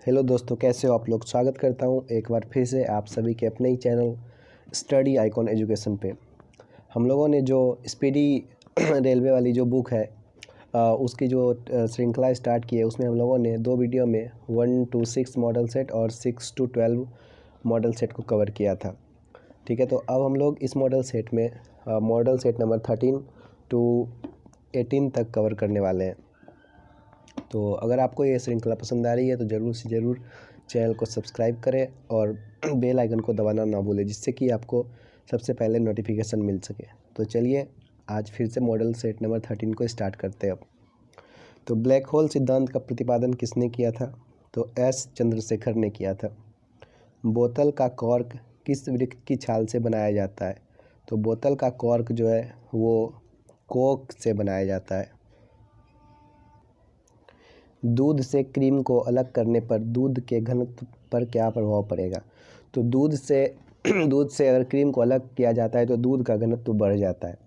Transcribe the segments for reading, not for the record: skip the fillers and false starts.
Hello दोस्तों, कैसे हो आप लोग। स्वागत करता हूं एक बार फिर से आप सभी के अपने ही चैनल स्टडी आइकॉन एजुकेशन पे। हम लोगों ने जो स्पीडी रेलवे वाली जो बुक है उसकी जो श्रृंखला स्टार्ट की है, उसमें हम लोगों ने 2 वीडियो में 1 to 6 मॉडल सेट और 6 to 12 मॉडल सेट को कवर किया था। ठीक है, तो अब हम लोग इस मॉडल सेट में मॉडल सेट नंबर 13 to 18 तक कवर करने वाले हैं। तो अगर आपको ये श्रृंखला पसंद आ रही है तो ज़रूर से ज़रूर चैनल को सब्सक्राइब करें और बेल आइकन को दबाना ना भूलें, जिससे कि आपको सबसे पहले नोटिफिकेशन मिल सके। तो चलिए आज फिर से मॉडल सेट नंबर 13 को स्टार्ट करते हैं अब। तो ब्लैक होल सिद्धांत का प्रतिपादन किसने किया था? तो एस चंद्रशेखर ने किया था। बोतल का कॉर्क किस वृक्ष की छाल से बनाया जाता है? तो बोतल का कॉर्क जो है वो कोक से बनाया जाता है। दूध से क्रीम को अलग करने पर दूध के घनत्व पर क्या प्रभाव पड़ेगा? तो दूध से अगर क्रीम को अलग किया जाता है तो दूध का घनत्व बढ़ जाता है।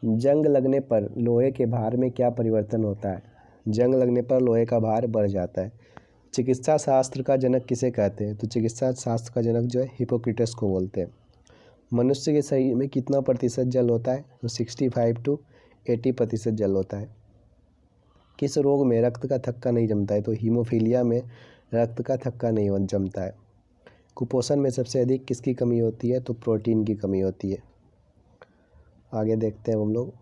जंग लगने पर लोहे के भार में क्या परिवर्तन होता है? जंग लगने पर लोहे का भार बढ़ जाता है। चिकित्सा शास्त्र का जनक किसे कहते हैं? तो चिकित्सा शास्त्र का जनक जो है हिपोक्रेटस को बोलते हैं। मनुष्य के शरीर में कितना प्रतिशत जल होता है? तो 65 to 80% जल होता है। किस रोग में रक्त का थक्का नहीं जमता है? तो हीमोफीलिया में रक्त का थक्का नहीं जमता है। कुपोषण में सबसे अधिक किसकी कमी होती है? तो प्रोटीन की कमी होती है। आगे देखते हैं हम लोग।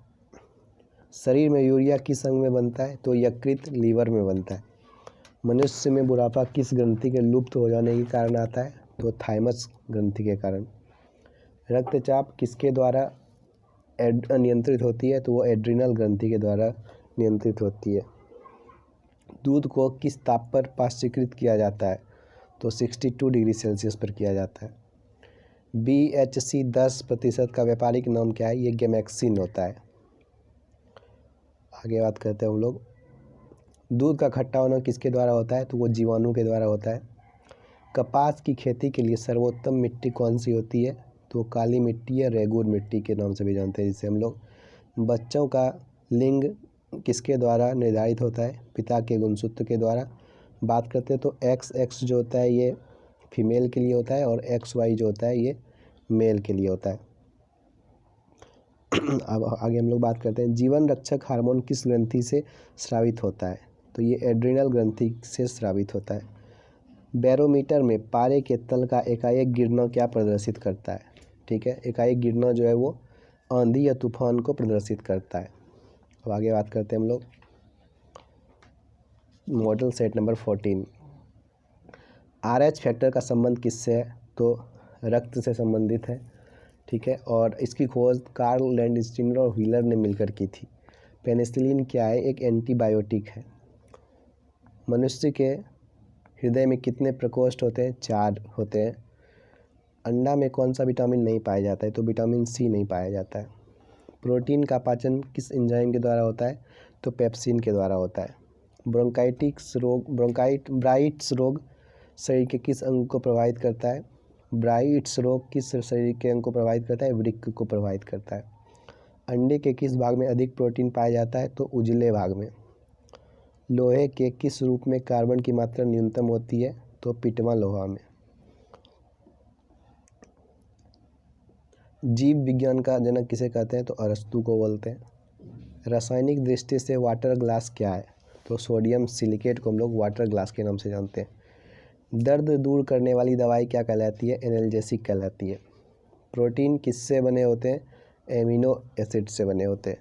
शरीर में यूरिया किस अंग में बनता है? तो यकृत लीवर में बनता है। मनुष्य में बुढ़ापा किस ग्रंथि के लुप्त हो जाने के कारण आता है? तो थाइमस ग्रंथि के कारण। रक्तचाप किसके द्वारा नियंत्रित होती है? तो वो एड्रिनल ग्रंथि के द्वारा नियंत्रित होती है। दूध को किस ताप पर पाश्चीकृत किया जाता है? तो 62 डिग्री सेल्सियस पर किया जाता है। BHC 10% का व्यापारिक नाम क्या है? ये गैमेक्सिन होता है। आगे बात करते हैं हम लोग। दूध का खट्टा होना किसके द्वारा होता है? तो वो जीवाणु के द्वारा होता है। कपास की खेती के लिए सर्वोत्तम मिट्टी कौन सी होती है? तो काली मिट्टी या रेगूर मिट्टी के नाम से भी जानते हैं, जिसे हम लोग। बच्चों का लिंग किसके द्वारा निर्धारित होता है? पिता के गुणसूत्र के द्वारा। बात करते हैं तो XX जो होता है ये फीमेल के लिए होता है और XY जो होता है ये मेल के लिए होता है। अब आगे हम लोग बात करते हैं। जीवन रक्षक हार्मोन किस ग्रंथि से स्रावित होता है? तो ये एड्रिनल ग्रंथि से स्रावित होता है। बैरोमीटर में पारे के तल का एकाएक गिरना क्या प्रदर्शित करता है? ठीक है, एकाएक गिरना जो है वो आंधी या तूफान को प्रदर्शित करता है। अब आगे बात करते हैं हम लोग model set number 14। RH factor का संबंध किससे है? तो रक्त से संबंधित है। ठीक है, और इसकी खोज कार्ल लैंडस्टीनर और व्हीलर ने मिलकर की थी। पेनिसिलिन क्या है? एक एंटीबायोटिक है। मनुष्य के हृदय में कितने प्रकोष्ठ होते हैं? 4 होते हैं। अंडा में कौन सा विटामिन नहीं पाया जाता है? तो विटामिन C नहीं पाया जाता है। प्रोटीन का पाचन किस एंजाइम के द्वारा होता है? तो पेप्सिन के द्वारा होता है। ब्राइट्स रोग शरीर के किस अंग को प्रभावित करता है? ब्राइट्स रोग किस शरीर के अंग को प्रभावित करता है? वृक्क को प्रभावित करता है। अंडे के किस भाग में अधिक प्रोटीन पाया जाता है? तो उजले भाग में। लोहे के किस रूप में कार्बन की मात्रा न्यूनतम होती है? तो पिटवा लोहा में। जीव विज्ञान का जनक किसे कहते हैं? तो अरस्तु को बोलते हैं। रासायनिक दृष्टि से वाटर ग्लास क्या है? तो सोडियम सिलिकेट को हम लोग वाटर ग्लास के नाम से जानते हैं। दर्द दूर करने वाली दवाई क्या कहलाती है? एनाल्जेसिक कहलाती है। प्रोटीन किससे बने होते हैं? एमिनो एसिड से बने होते हैं।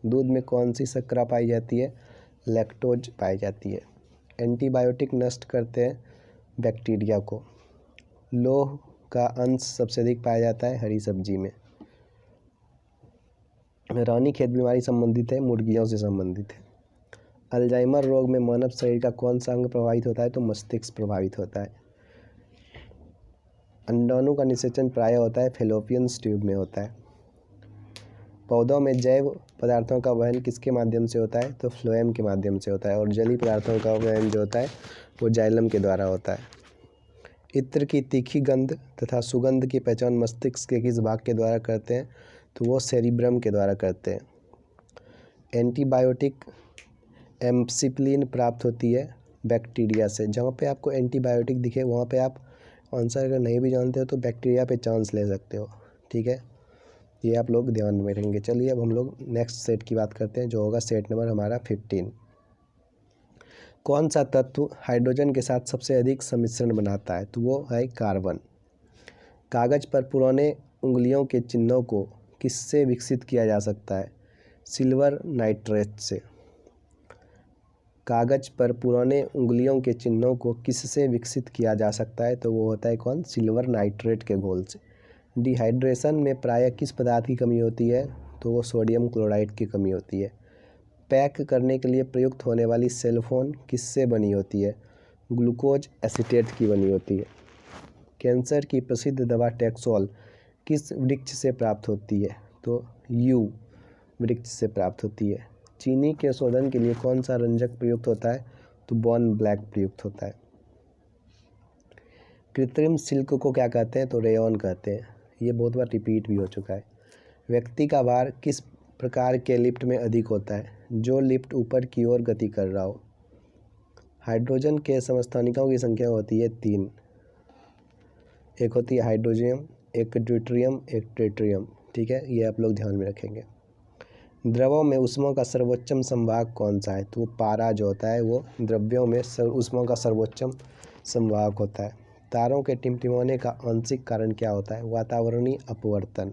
दूध में कौन सी शर्करा पाई जाती है? लैक्टोज पाई जाती है। एंटीबायोटिक नष्ट करते हैं बैक्टीरिया को। लोह का अंश सबसे अधिक पाया जाता है हरी सब्जी में। रानीखेत बीमारी संबंधित है? मुर्गियों से संबंधित है। अल्जाइमर रोग में मानव शरीर का कौन सा अंग प्रभावित होता है? तो मस्तिष्क प्रभावित होता है। अंडाणु का निषेचन प्रायः होता है फैलोपियन ट्यूब में होता है। पौधों में जैव पदार्थों का वहन किसके माध्यम से होता है? तो फ्लोएम के माध्यम से होता है। और जलीय पदार्थों का वहन जो होता है वो जाइलम के द्वारा होता है। इत्र की तीखी गंध तथा सुगंध की पहचान मस्तिष्क के किस भाग के द्वारा करते हैं? तो वो सेरिब्रम के द्वारा करते हैं। एंटीबायोटिक एम्पसिप्लिन प्राप्त होती है बैक्टीरिया से। जहाँ पे आपको एंटीबायोटिक दिखे वहाँ पे आप आंसर अगर नहीं भी जानते हो तो बैक्टीरिया पे चांस ले सकते हो, ठीक है। ये आप लोग ध्यान में रखेंगे। चलिए अब हम लोग नेक्स्ट सेट की बात करते हैं, जो होगा सेट नंबर हमारा 15। कौन सा तत्व हाइड्रोजन के साथ सबसे अधिक सम्मिश्रण बनाता है? तो वो है कार्बन। कागज पर पुराने उंगलियों के चिन्हों को किससे विकसित किया जा सकता है? सिल्वर नाइट्रेट से। कागज पर पुराने उंगलियों के चिन्हों को किससे विकसित किया जा सकता है? तो वो होता है कौन? सिल्वर नाइट्रेट के घोल से। डिहाइड्रेशन में प्रायः किस पदार्थ की कमी होती है? तो वो सोडियम क्लोराइड की कमी होती है। पैक करने के लिए प्रयुक्त होने वाली सेल फोन किससे बनी होती है? ग्लूकोज एसीटेट की बनी होती है। कैंसर की प्रसिद्ध दवा टैक्सोल किस वृक्ष से प्राप्त होती है? तो यू वृक्ष से प्राप्त होती है। चीनी के शोधन के लिए कौन सा रंजक प्रयुक्त होता है? तो बॉर्न ब्लैक प्रयुक्त होता है। कृत्रिम सिल्क को क्या कहते हैं? तो रेयॉन कहते हैं। ये बहुत बार रिपीट भी हो चुका है। व्यक्ति का भार किस प्रकार के लिफ्ट में अधिक होता है? जो लिफ्ट ऊपर की ओर गति कर रहा हो। हाइड्रोजन के समस्थानिकों की संख्या होती है 3। एक होती है हाइड्रोजियम, एक ड्यूटेरियम, एक ट्रिटियम, ठीक है। ये आप लोग ध्यान में रखेंगे। द्रवों में ऊष्मा का सर्वोच्चम संवाहक कौन सा है? तो वो पारा जो होता है वो द्रव्यों में ऊष्मा का सर्वोच्चम संवाहक होता है। तारों के टिमटिमाने का आंशिक कारण क्या होता है? वातावरणीय अपवर्तन।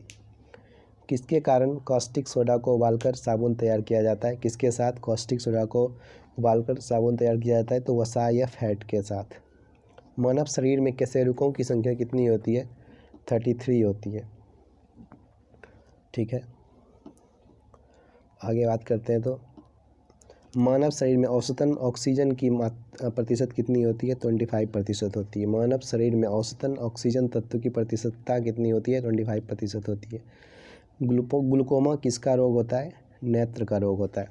किसके कारण कास्टिक सोडा को उबालकर साबुन तैयार किया जाता है? किसके साथ कास्टिक सोडा को उबालकर साबुन तैयार किया जाता है? तो वसा या फैट के साथ। मानव शरीर में कशेरुकों की संख्या कितनी होती है? 33 होती है, ठीक है। आगे बात करते हैं तो मानव शरीर में औसतन ऑक्सीजन की प्रतिशत कितनी होती है? 25% होती है। मानव शरीर में औसतन ऑक्सीजन तत्व की प्रतिशतता कितनी होती है? 25% होती है। ग्लूकोमा किसका रोग होता है? नेत्र का रोग होता है।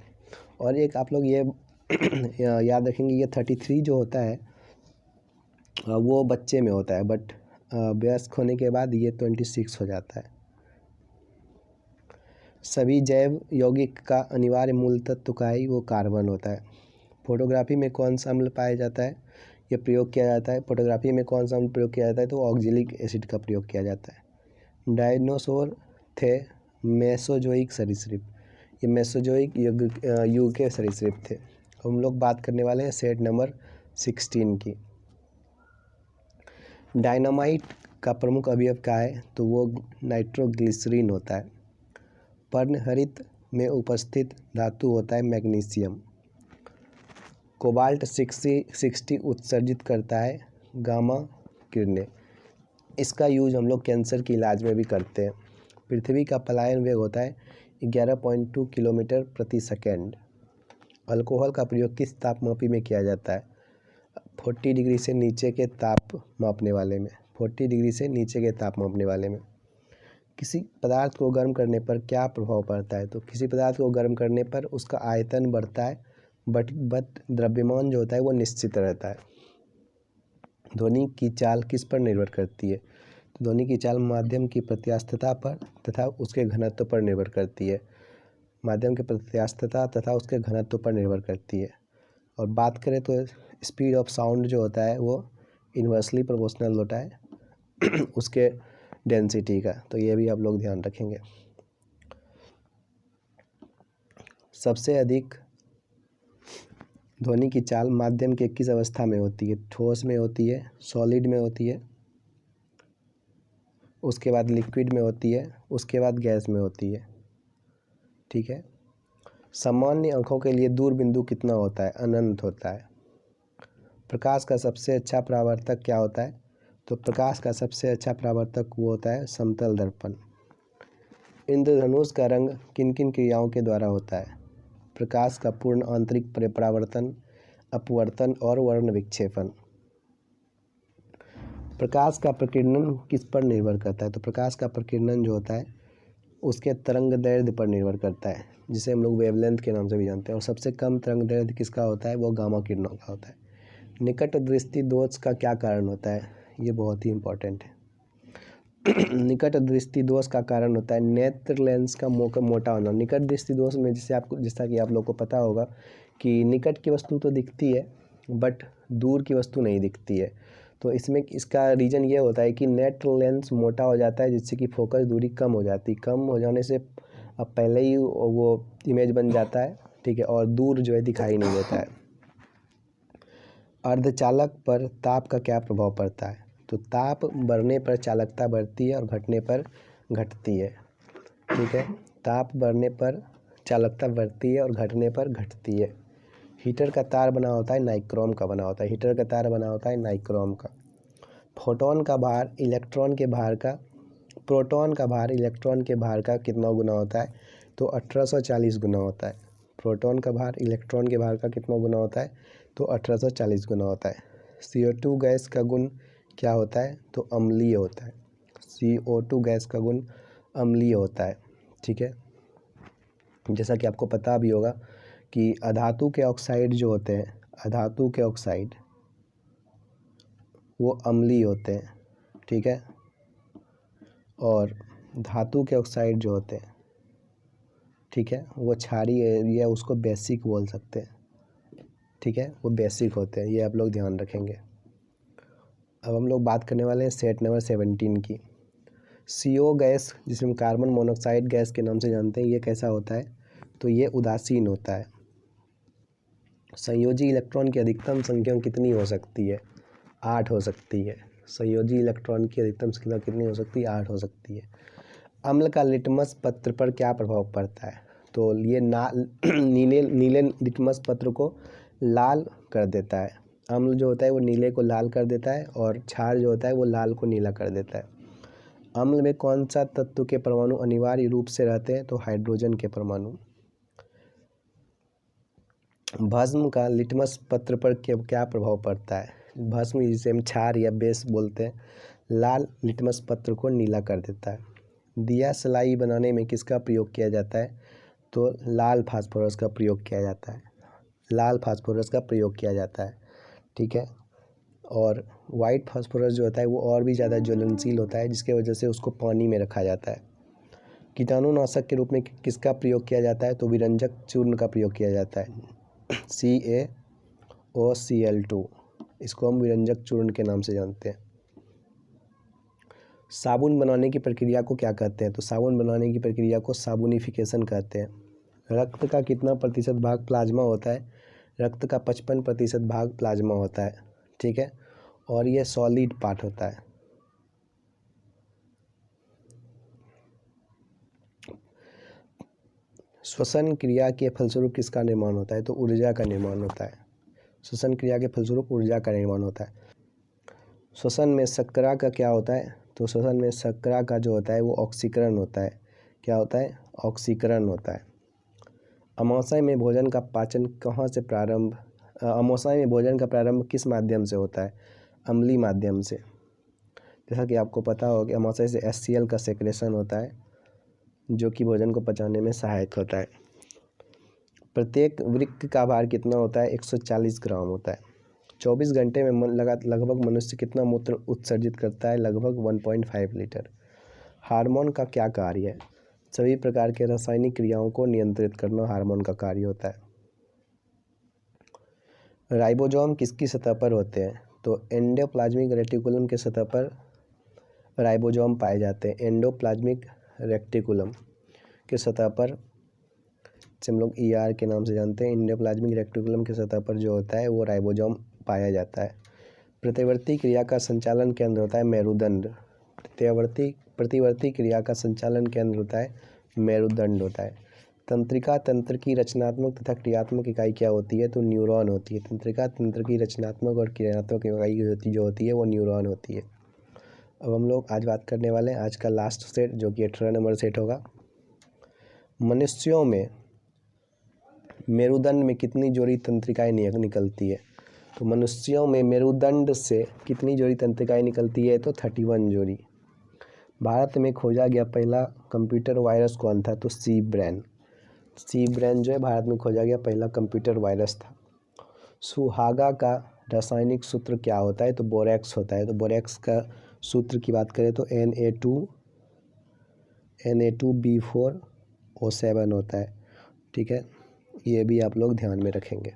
और एक आप लोग ये याद रखेंगे, ये 33 जो होता है वो बच्चे में होता है, बट वयस्क होने के बाद ये 26 हो जाता है। सभी जैव यौगिक का अनिवार्य मूल तत्व का ही वो कार्बन होता है। फोटोग्राफी में कौन सा अम्ल पाया जाता है? ये प्रयोग किया जाता है। फोटोग्राफी में कौन सा अम्ल प्रयोग किया जाता है? तो ऑक्जेलिक एसिड का प्रयोग किया जाता है। डायनासोर थे मेसोजोइक सरीसृप। ये मेसोजोइक युग के सरीसृप थे। हम लोग बात करने वाले हैं सेट नंबर 16 की। डायनामाइट का प्रमुख अवयव क्या है? तो वो नाइट्रोग्लिसरीन होता है। पर्णहरित में उपस्थित धातु होता है मैग्नीशियम। कोबाल्ट 60 उत्सर्जित करता है गामा किरणें। इसका यूज हम लोग कैंसर के इलाज में भी करते हैं। पृथ्वी का पलायन वेग होता है 11.2 किलोमीटर प्रति सेकेंड। अल्कोहल का प्रयोग किस तापमापी में किया जाता है? 40 डिग्री से नीचे के ताप मापने वाले में। 40 डिग्री से नीचे के ताप मापने वाले में। किसी पदार्थ को गर्म करने पर क्या प्रभाव पड़ता है? तो किसी पदार्थ को गर्म करने पर उसका आयतन बढ़ता है, बट द्रव्यमान जो होता है वो निश्चित रहता है। ध्वनि की चाल किस पर निर्भर करती है? तो ध्वनि की चाल माध्यम की प्रत्यास्थता पर तथा उसके घनत्व पर निर्भर करती है। माध्यम की प्रत्यास्थता तथा उसके घनत्व पर निर्भर करती है। और बात करें तो स्पीड ऑफ साउंड जो होता है वो इन्वर्सली प्रोपोर्शनल होता है उसके डेंसिटी का। तो ये भी आप लोग ध्यान रखेंगे। सबसे अधिक ध्वनि की चाल माध्यम के किस अवस्था में होती है? ठोस में होती है, सॉलिड में होती है, उसके बाद लिक्विड में होती है, उसके बाद गैस में होती है, ठीक है। सामान्य आँखों के लिए दूर बिंदु कितना होता है? अनंत होता है। प्रकाश का सबसे अच्छा परावर्तक क्या होता है? तो प्रकाश का सबसे अच्छा परावर्तक वो होता है समतल दर्पण। इंद्रधनुष का रंग किन किन क्रियाओं के द्वारा होता है? प्रकाश का पूर्ण आंतरिक परावर्तन, अपवर्तन और वर्ण विक्षेपण। प्रकाश का प्रकीर्णन किस पर निर्भर करता है? तो प्रकाश का प्रकीर्णन जो होता है उसके तरंग दैर्ध्य पर निर्भर करता है, जिसे हम लोग वेवलेंथ के नाम से भी जानते हैं। और सबसे कम तरंग दैर्ध्य किसका होता है? वो गामा किरणों का होता है। निकट दृष्टि दोष का क्या कारण होता है? ये बहुत ही इम्पोर्टेंट है। निकट दृष्टि दोष का कारण होता है नेत्र लेंस का मोटा होना। निकट दृष्टि दोष में जैसा कि आप लोग को पता होगा कि निकट की वस्तु तो दिखती है बट दूर की वस्तु नहीं दिखती है। तो इसमें इसका रीज़न ये होता है कि नेट लेंस मोटा हो जाता है, जिससे कि फोकस दूरी कम हो जाती है। कम हो जाने से अब पहले ही वो इमेज बन जाता है, ठीक है, और दूर जो है दिखाई नहीं देता है। अर्धचालक पर ताप का क्या प्रभाव पड़ता है? तो ताप बढ़ने पर चालकता बढ़ती है और घटने पर घटती है, ठीक है। ताप बढ़ने पर चालकता बढ़ती है और घटने पर घटती है। हीटर का तार बना होता है नाइक्रोम का बना होता है। हीटर का तार बना होता है नाइक्रोम का। फोटोन का भार इलेक्ट्रॉन के भार का प्रोटॉन का भार इलेक्ट्रॉन के भार का कितना गुना होता है? तो 1840 गुना होता है। प्रोटॉन का भार इलेक्ट्रॉन के भार का कितना गुना होता है? तो 1840 गुना होता है। CO2 गैस का गुण क्या होता है? तो अम्लीय होता है। CO2 गैस का गुण अम्लीय होता है, ठीक है। जैसा कि आपको पता भी होगा कि अधातु के ऑक्साइड जो होते हैं, अधातु के ऑक्साइड वो अम्लीय होते हैं, ठीक है। और धातु के ऑक्साइड जो होते हैं, ठीक है, वो क्षारीय है, या उसको बेसिक बोल सकते हैं, ठीक है, वो बेसिक होते हैं। ये आप लोग ध्यान रखेंगे। अब हम लोग बात करने वाले हैं सेट नंबर 17 की। CO गैस, जिसे हम कार्बन मोनोऑक्साइड गैस के नाम से जानते हैं, ये कैसा होता है? तो ये उदासीन होता है। संयोजी इलेक्ट्रॉन की अधिकतम संख्या कितनी हो सकती है? 8 हो सकती है। संयोजी इलेक्ट्रॉन की अधिकतम संख्या कितनी हो सकती है? 8 हो सकती है। अम्ल का लिटमस पत्र पर क्या प्रभाव पड़ता है? तो ये नीले लिटमस पत्र को लाल कर देता है। अम्ल जो होता है वो नीले को लाल कर देता है, और क्षार जो होता है वो लाल को नीला कर देता है। अम्ल में कौन सा तत्व के परमाणु अनिवार्य रूप से रहते हैं? तो हाइड्रोजन के परमाणु। भस्म का लिटमस पत्र पर क्या प्रभाव पड़ता है? भस्म, जिसे हम क्षार या बेस बोलते हैं, लाल लिटमस पत्र को नीला कर देता है। दिया सलाई बनाने में किसका प्रयोग किया जाता है? तो लाल फास्फोरस का प्रयोग किया जाता है। लाल फास्फोरस का प्रयोग किया जाता है, ठीक है। और वाइट फास्फोरस जो होता है वो और भी ज़्यादा ज्वलनशील होता है, जिसके वजह से उसको पानी में रखा जाता है। कीटाणुनाशक के रूप में किसका प्रयोग किया जाता है? तो विरंजक चूर्ण का प्रयोग किया जाता है, CaOCl2। इसको हम विरंजक चूर्ण के नाम से जानते हैं। साबुन बनाने की प्रक्रिया को क्या कहते हैं? तो साबुन बनाने की प्रक्रिया को साबुनिफिकेशन कहते हैं। रक्त का कितना प्रतिशत भाग प्लाज्मा होता है? रक्त का 55% भाग प्लाज्मा होता है, ठीक है, और ये सॉलिड पार्ट होता है। श्वसन क्रिया के फलस्वरूप किसका निर्माण होता है? तो ऊर्जा का निर्माण होता है। श्वसन क्रिया के फलस्वरूप ऊर्जा का निर्माण होता है। श्वसन में शर्करा का क्या होता है? तो श्वसन में शर्करा का जो होता है वो ऑक्सीकरण होता है। क्या होता है? ऑक्सीकरण होता है। अमाशय में भोजन का पाचन कहाँ से प्रारंभ अमाशय में भोजन का प्रारंभ किस माध्यम से होता है? अम्लीय माध्यम से। जैसा कि आपको पता हो कि अमाशय से HCl का सेक्रेशन होता है, जो कि भोजन को पचाने में सहायक होता है। प्रत्येक वृक्क का भार कितना होता है? 140 ग्राम होता है। 24 घंटे में लगभग मनुष्य कितना मूत्र उत्सर्जित करता है? लगभग 1.5 लीटर। हार्मोन का क्या कार्य है? सभी प्रकार के रासायनिक क्रियाओं को नियंत्रित करना हार्मोन का कार्य होता है। राइबोसोम किसकी सतह पर होते हैं? तो एंडोप्लाज्मिक रेटिकुलम के सतह पर राइबोसोम पाए जाते हैं। एंडोप्लाज्मिक रेटिकुलम के सतह पर, जिसे हम लोग ER के नाम से जानते हैं, एंडोप्लाज्मिक रेटिकुलम के सतह पर जो होता है वो राइबोसोम पाया जाता है। प्रतिवर्ती क्रिया का संचालन केंद्र होता है मेरुदंड। प्रतिवर्ती क्रिया का संचालन केंद्र होता है मेरुदंड होता है। तंत्रिका तंत्र की रचनात्मक तथा क्रियात्मक इकाई क्या होती है? तो न्यूरॉन होती है। तंत्रिका तंत्र की रचनात्मक और क्रियात्मक इकाई जो होती है वो न्यूरॉन होती है। अब हम लोग आज बात करने वाले हैं आज का लास्ट सेट, जो कि 18 नंबर सेट होगा। मनुष्यों में मेरुदंड में कितनी जोड़ी तंत्रिकाएं निकलती है? तो मनुष्यों में मेरुदंड से कितनी जोड़ी तंत्रिकाएं निकलती है? तो 31 जोड़ी। भारत में खोजा गया पहला कंप्यूटर वायरस कौन था? तो सी ब्रेन जो है भारत में खोजा गया पहला कंप्यूटर वायरस था। सुहागा का रासायनिक सूत्र क्या होता है? तो बोरेक्स होता है। तो बोरेक्स का सूत्र की बात करें तो Na2B4O7 होता है, ठीक है। ये भी आप लोग ध्यान में रखेंगे।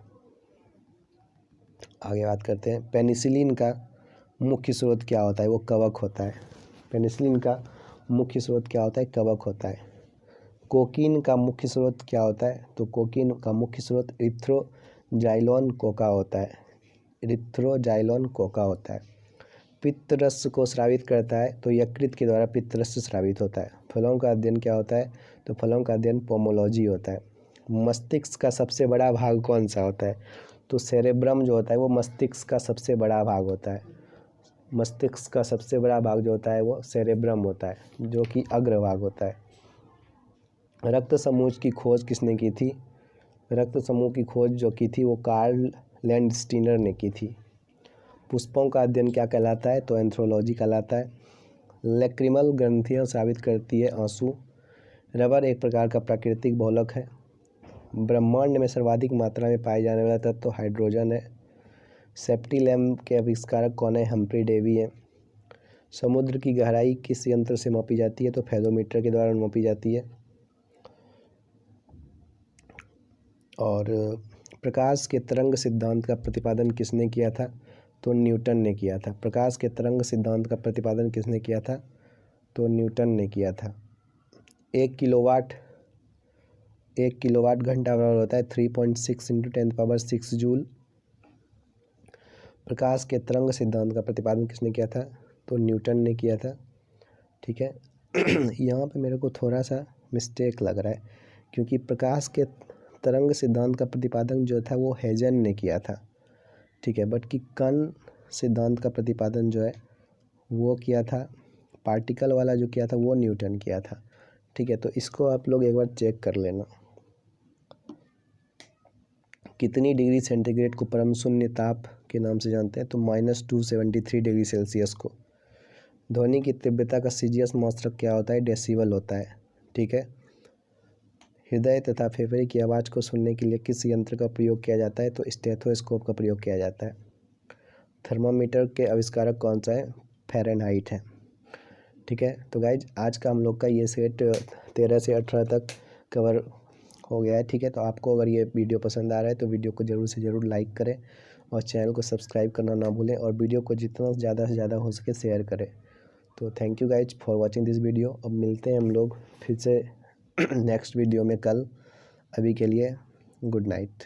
आगे बात करते हैं। पेनिसिलिन का मुख्य स्रोत क्या होता है? वो कवक होता है। पेनिसिलिन का मुख्य स्रोत क्या होता है? कवक होता है। कोकीन का मुख्य स्रोत क्या होता है? तो कोकीन का मुख्य स्रोत इरिथ्रोजाइलोन कोका होता है। इरिथ्रोजाइलोन कोका होता है। पित्त रस को स्रावित करता है तो यकृत के द्वारा पित्त रस स्रावित होता है। फलों का अध्ययन क्या होता है? तो फलों का अध्ययन पोमोलॉजी होता है। मस्तिष्क का सबसे बड़ा भाग कौन सा होता है? तो सेरेब्रम जो होता है वो मस्तिष्क का सबसे बड़ा भाग होता है। मस्तिष्क का सबसे बड़ा भाग जो होता है वो सेरेब्रम होता है, जो कि अग्रभाग होता है। रक्त समूह की खोज किसने की थी? रक्त समूह की खोज जो की थी वो कार्ल लैंडस्टीनर ने की थी। पुष्पों का अध्ययन क्या कहलाता है? तो एंथ्रोलॉजी कहलाता है। लैक्रिमल ग्रंथियां स्रावित करती है आंसू। रबर एक प्रकार का प्राकृतिक बहुलक है। ब्रह्मांड में सर्वाधिक मात्रा में पाए जाने वाला तत्व तो हाइड्रोजन है। सेफ्टी लैम्प के आविष्कारक कौन है? हम्फ्री डेवी है। समुद्र की गहराई किस यंत्र से मापी जाती है? तो फेदोमीटर के द्वारा मापी जाती है। और प्रकाश के तरंग सिद्धांत का प्रतिपादन किसने किया था? तो न्यूटन ने किया था। प्रकाश के तरंग सिद्धांत का प्रतिपादन किसने किया था? तो न्यूटन ने किया था। 1 किलोवाट घंटा बराबर होता है 3.6 × 10⁻6 जूल। प्रकाश के तरंग सिद्धांत का प्रतिपादन किसने किया था? तो न्यूटन ने किया था। ठीक है। यहाँ पे मेरे को थोड़ा सा मिस्टेक लग रहा है, क्योंकि प्रकाश के तरंग सिद्धांत का प्रतिपादन जो था वो हेजन ने किया था। ठीक है, बट कि कण सिद्धांत का प्रतिपादन जो है वो किया था, पार्टिकल वाला जो किया था वो न्यूटन किया था। ठीक है, तो इसको आप लोग एक बार चेक कर लेना। कितनी डिग्री सेंटीग्रेड को परम शून्य ताप के नाम से जानते हैं? तो -273 डिग्री सेल्सियस को। ध्वनि की तीव्रता का सीजीएस मात्रक क्या होता है? डेसिबल होता है। ठीक है। हृदय तथा फेफड़े की आवाज़ को सुनने के लिए किस यंत्र का प्रयोग किया जाता है? तो स्टेथोस्कोप का प्रयोग किया जाता है। थर्मामीटर के आविष्कारक कौन सा है? फ़ारेनहाइट है। ठीक है, तो गाइज आज का हम लोग का ये सेट 13 से 18 तक कवर हो गया है। ठीक है, तो आपको अगर ये वीडियो पसंद आ रहा है तो वीडियो को ज़रूर से ज़रूर लाइक करें और चैनल को सब्सक्राइब करना ना भूलें, और वीडियो को जितना ज़्यादा से ज़्यादा हो सके शेयर करें। तो thank you guys for watching this video. अब मिलते हैं हम लोग फिर से नेक्स्ट वीडियो में कल। अभी के लिए गुड नाइट।